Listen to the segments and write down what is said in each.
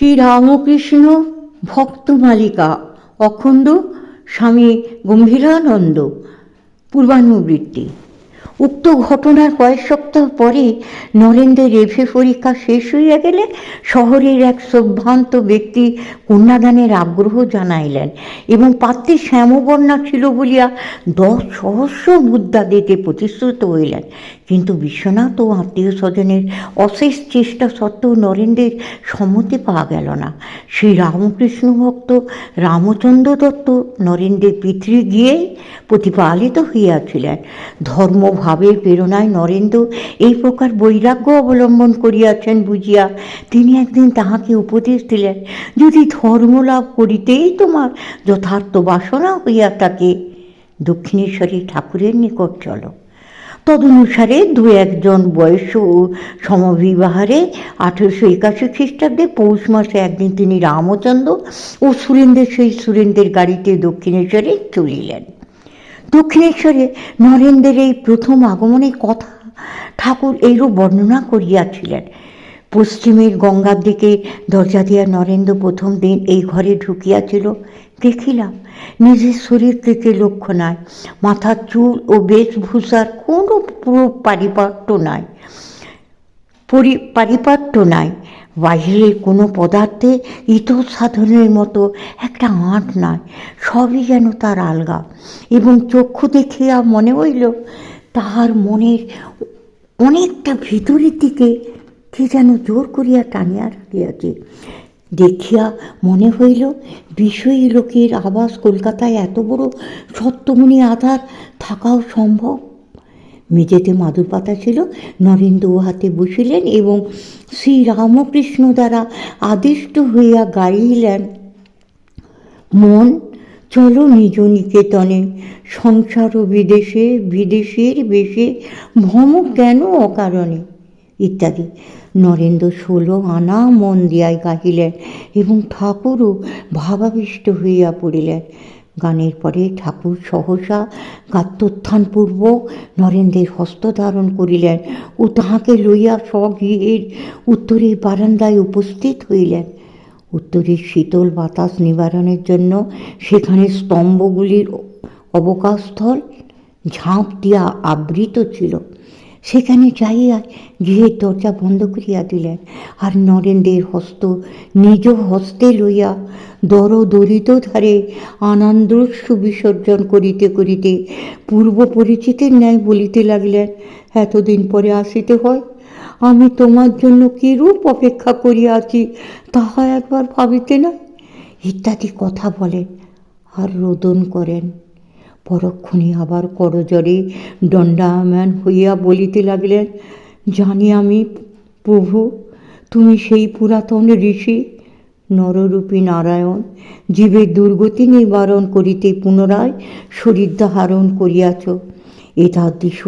শ্রীরামকৃষ্ণ ভক্তমালিকা অখণ্ড স্বামী গম্ভীরানন্দ পূর্বানুবৃত্তি। উক্ত ঘটনার কয়েক সপ্তাহ পরে নরেন্দ্রের এফএ পরীক্ষা শেষ হইয়া গেলে শহরের এক সম্ভ্রান্ত ব্যক্তি কন্যাদানের আগ্রহ জানাইলেন এবং পাত্রে শ্যামবর্ণা ছিল বলিয়া 10 সহস্র মুদ্রা দিতে প্রতিশ্রুত হইলেন। কিন্তু বিশ্বনাথ ও আত্মীয় স্বজনের অশেষ চেষ্টা সত্ত্বেও নরেন্দ্রের সম্মতি পাওয়া গেল না। শ্রী রামকৃষ্ণ ভক্ত রামচন্দ্র দত্ত নরেন্দ্রের পিতৃ গিয়ে প্রতিপালিত হইয়াছিলেন। ধর্মভাবের প্রেরণায় নরেন্দ্র এই প্রকার বৈরাগ্য অবলম্বন করিয়াছেন বুঝিয়া তিনি একদিন তাহাকে উপদেশ দিলেন, যদি ধর্মলাভ করিতেই তোমার যথার্থ বাসনা হইয়া থাকে, দক্ষিণেশ্বরী ঠাকুরের নিকট চলো। তদনুসারে 2-1 বয়স ও সমবিবাহারে 1881 খ্রিস্টাব্দে পৌষ মাসে একদিন তিনি রামচন্দ্র ও সুরেন্দ্রের সেই সুরেন্দ্রের গাড়িতে দক্ষিণেশ্বরে চলিলেন। দক্ষিণেশ্বরে নরেন্দ্রের এই প্রথম আগমনের কথা ঠাকুর এইরূপ বর্ণনা করিয়াছিলেন। পশ্চিমের গঙ্গার দিকে দরজা দিয়া নরেন্দ্র প্রথম দিন এই ঘরে ঢুকিয়াছিল। দেখিলাম নিজের শরীর থেকে লক্ষ্য নাই, মাথার চুল ও বেশভূষার কোনো পারিপাট্য নাই, বাহিরের কোনো পদার্থে ইতর সাধনের মতো একটা আঁট নাই, সবই যেন তার আলগা। এবং চক্ষু দেখিয়া মনে হইল তাহার মনের অনেকটা ভিতরের দিকে কে যেন জোর করিয়া টানিয়া রাখিয়াছে। দেখিয়া মনে হইল বিষয়ী লোকের আবাস কলকাতায় এত বড় সত্যমণি আধার থাকাও সম্ভব। মেঝেতে মাদুর পাতা ছিল, নরেন্দ্র উহাতে বসিলেন এবং শ্রী রামকৃষ্ণ দ্বারা আদিষ্ট হইয়া গাইলেন, মন চলো নিজ নিকেতনে, সংসার ও বিদেশে, বিদেশের বেশে ভ্রম কেন অকারণে ইত্যাদি। নরেন্দ্র 16 আনা মন দিয়াই গাহিলেন এবং ঠাকুরও ভাবাবিষ্ট হইয়া পড়িলেন। গানের পরে ঠাকুর সহসা গাত্রোত্থানপূর্বক নরেন্দ্রের হস্ত ধারণ করিলেন ও তাহাকে লইয়া স্বগৃহের উত্তরের বারান্দায় উপস্থিত হইলেন। উত্তরের শীতল বাতাস নিবারণের জন্য সেখানে স্তম্ভগুলির অবকাশস্থল ঝাঁপ দিয়া আবৃত ছিল। সেখানে যাইয়া গৃহের দরজা বন্ধ করিয়া দিলেন আর নরেন্দ্রের হস্ত নিজ হস্তে লইয়া দরিত ধারে আনন্দস্যু বিসর্জন করিতে করিতে পূর্ব পরিচিতের ন্যায় বলিতে লাগলেন, এতদিন পরে আসিতে হয়, আমি তোমার জন্য কিরূপ অপেক্ষা করিয়া আছি তাহা একবার ভাবিতে না, ইত্যাদি কথা বলেন আর রোদন করেন। পরক্ষণে আবার করজরে দণ্ডায়মান হইয়া বলিতে লাগলেন, জানি আমি প্রভু, তুমি সেই পুরাতন ঋষি নররূপী নারায়ণ, জীবের দুর্গতি নিবারণ করিতে পুনরায় শরীর ধারণ করিয়াছ। এতাদৃশ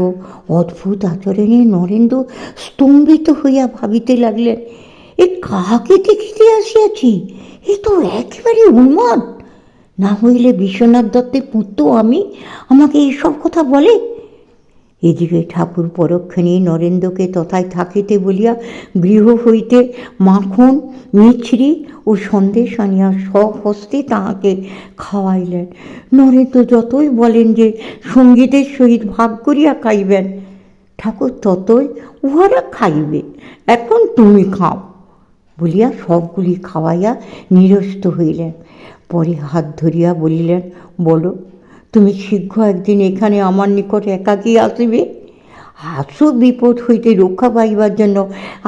অদ্ভুত আচরণে নরেন্দ্র স্তম্ভিত হইয়া ভাবিতে লাগলেন, এ কাহাকে দেখিতে আসিয়াছি, এ তো একেবারে উন্মাদ, না হইলে বিশ্বনাথ দত্তের পুত্র আমাকে এইসব কথা বলে। এদিকে ঠাকুর পরক্ষণে নরেন্দ্রকে তথায় থাকিতে বলিয়া গৃহ হইতে মাখন, মিছরি ও সন্দেশ আনিয়া স্বহস্তে তাহাকে খাওয়াইলেন। নরেন্দ্র যতই বলেন যে সঙ্গীতের সহিত ভাগ করিয়া খাইবেন, ঠাকুর ততই উহারা খাইবে, এখন তুমি খাও বলিয়া সবগুলি খাওয়াইয়া নিরস্ত হইলেন। পরে হাত ধরিয়া বলিলেন, বলো তুমি শীঘ্র একদিন এখানে আমার নিকট একাকী আসিবে। আসু বিপদ হইতে রক্ষা পাইবার জন্য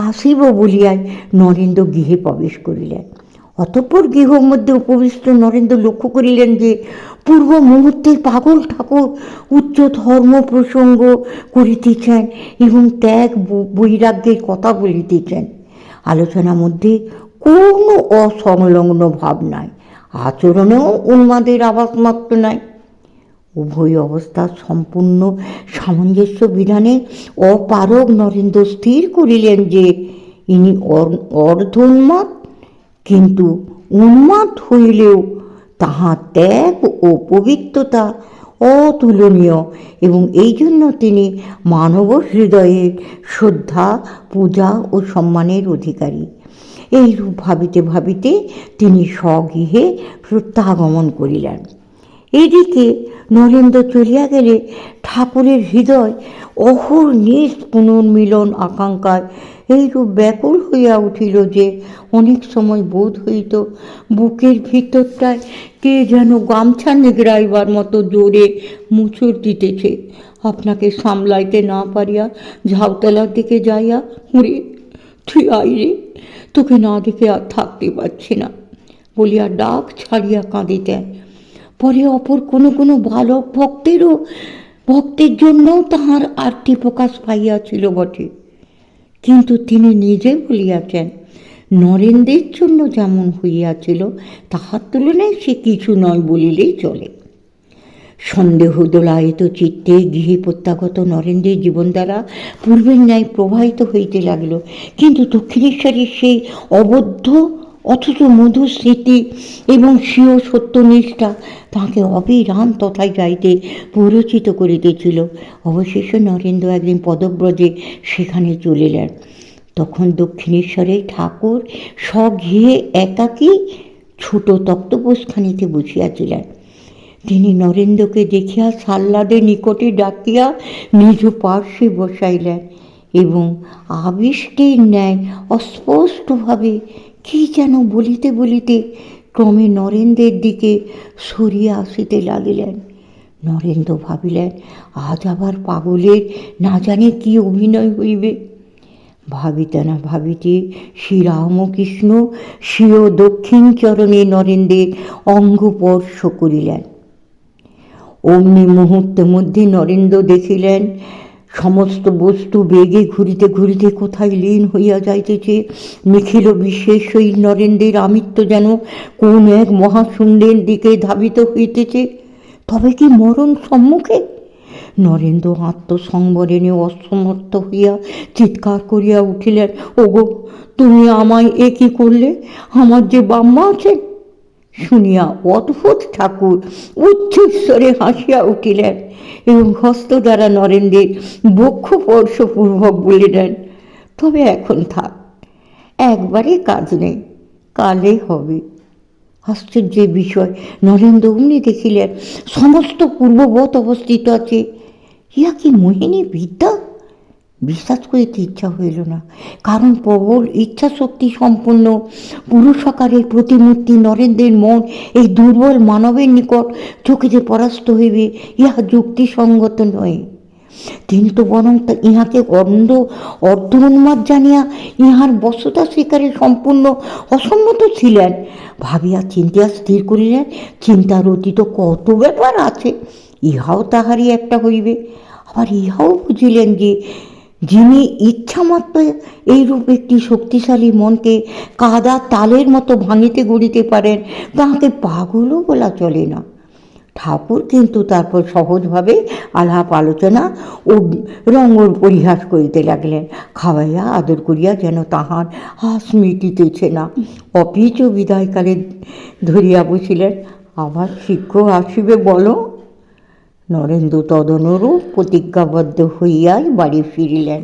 আসিব বলিয়াই নরেন্দ্র গৃহে প্রবেশ করিলেন। অতঃপর গৃহের মধ্যে উপবিষ্ট নরেন্দ্র লক্ষ্য করিলেন যে পূর্ব মুহূর্তে পাগল ঠাকুর উচ্চ ধর্ম প্রসঙ্গ করিতেছেন এবং ত্যাগ বৈরাগ্যের কথা বলিতেছেন। আলোচনার মধ্যে কোনো অসংলগ্ন ভাব নাই, আচরণেও উন্মাদের আভাস মাত্র নাই। উভয় অবস্থা সম্পূর্ণ সামঞ্জস্য বিধানে অপারগ নরেন্দ্র স্থির করিলেন যে ইনি অর্ধোন্মাদ, কিন্তু উন্মাদ হইলেও তাহার ত্যাগ ও পবিত্রতা অতুলনীয় এবং এই জন্য তিনি মানব হৃদয়ের শ্রদ্ধা, পূজা ও সম্মানের অধিকারী। এইরূপ ভাবিতে ভাবিতে তিনি স্বগৃহে প্রত্যাগমন করিলেন। এদিকে নরেন্দ্র চলিয়া গেলে ঠাকুরের হৃদয় অহর্নিশ পুনর্মিলন আকাঙ্ক্ষায় এইরূপ ব্যাকুল হইয়া উঠিল যে অনেক সময় বোধ হইত বুকের ভিতরটায় কে যেন গামছা নিগড়াইবার মতো জোরে মুচড় দিতেছে। আপনাকে সামলাইতে না পারিয়া ঝাউতলার দিকে যাইয়া, হুঁড়ে তুই আইরে, তোকে না দেখে আর থাকতে পারছি না বলিয়া ডাক ছাড়িয়া কাঁদিতেন। পরে অপর কোনো কোনো বালক ভক্তের জন্যও তাহার আরতি প্রকাশ পাইয়াছিল বটে, কিন্তু তিনি নিজে বলিয়াছেন নরেন্দ্রের জন্য যেমন হইয়াছিল তাহার তুলনায় সে কিছু নয় বলিলেই চলে। সন্দেহ দোলায়িত চিত্তে গৃহে প্রত্যাগত নরেন্দ্রের জীবনধারা পূর্বের ন্যায় প্রবাহিত হইতে লাগল, কিন্তু দক্ষিণেশ্বরের সেই অবদ্ধ অথচ মধুর স্মৃতি এবং স্বীয় সত্যনিষ্ঠা তাঁকে অবিরাম তথায় যাইতে প্ররোচিত করিতেছিল। অবশেষে নরেন্দ্র একদিন পদব্রজে সেখানে চলিলেন। তখন দক্ষিণেশ্বরের ঠাকুর স্বগৃহে একাকী ছোট তক্তপোষখানিতে বসিয়াছিলেন। তিনি নরেন্দ্রকে দেখিয়া সাল্লাদের নিকটে ডাকিয়া নিজ পার্শ্বে বসাইলেন এবং আবিষ্টের ন্যায় অস্পষ্টভাবে কি যেন বলিতে বলিতে ক্রমে নরেন্দ্রের দিকে সরিয়া আসিতে লাগিলেন। নরেন্দ্র ভাবিলেন আজ আবার পাগলের না জানে কি অভিনয় হইবে। ভাবিতে না ভাবিতে শ্রীরামকৃষ্ণ স্বীয় দক্ষিণ চরণে নরেন্দ্রের অঙ্গস্পর্শ করিলেন। অমনি মুহূর্তের মধ্যে নরেন্দ্র দেখিলেন সমস্ত বস্তু বেগে ঘুরিতে ঘুরিতে কোথায় লীন হইয়া যাইতেছে। নিখিল বিশ্বের সহিত নরেন্দ্রের আমিত্ব যেন কোন এক মহাশূন্যের দিকে ধাবিত হইতেছে। তবে কি মরণ সম্মুখে? নরেন্দ্র আত্মসংবরণে অসমর্থ হইয়া চিৎকার করিয়া উঠিলেন, ওগো, তুমি আমায় এ কি করলে? আমার যে বাম্মা আছেন। শুনিয়া অদ্ভুত ঠাকুর উচ্চস্বরে হাসিয়া উঠিলেন এবং হস্ত দ্বারা নরেন্দ্রের বক্ষস্পর্শপূর্বক বলিলেন, তবে এখন থাক, একবারে কাজ নেই, কালে হবে। আশ্চর্যের বিষয়, নরেন্দ্র অমনি দেখিলেন সমস্ত পূর্ববৎ অবস্থিত আছে। ইয়া কি মোহিনী বিদ্যা? বিশ্বাস করিতে ইচ্ছা হইল না, কারণ প্রবল ইচ্ছা শক্তি সম্পন্ন পুরুষাকারের প্রতিমূর্তি নরেন্দ্রের মন এই দুর্বল মানবের নিকট চকিতে পরাস্ত হইবে ইহা যুক্তিসঙ্গত নয়। তিনি তো বরং ইহাকে অর্ধোন্মাদ জানিয়া ইহার বশতা স্বীকারে সম্পূর্ণ অসম্মত ছিলেন। ভাবিয়া চিন্তিয়া স্থির করিলেন চিন্তার অতীত কত ব্যাপার আছে, ইহাও তাহারই একটা হইবে। আবার ইহাও বুঝিলেন যে যিনি ইচ্ছামাত্র এইরূপ একটি শক্তিশালী মনকে কাদা তালের মতো ভাঙিতে গড়িতে পারেন তাহাকে পাগলও বলা চলে না। ঠাকুর কিন্তু তারপর সহজভাবে আলাপ আলোচনা ও রঙ্গর পরিহাস করিতে লাগলেন। খাওয়াইয়া আদর করিয়া যেন তাহার হাস মিটিতেছে না। অপিচ বিদায়কালে ধরিয়া বসিলেন, আবার শীঘ্র আসিবে বলো। নরেন্দ্র তদনুরূপ প্রতিজ্ঞাবদ্ধ হইয়াই বাড়ি ফিরিলেন।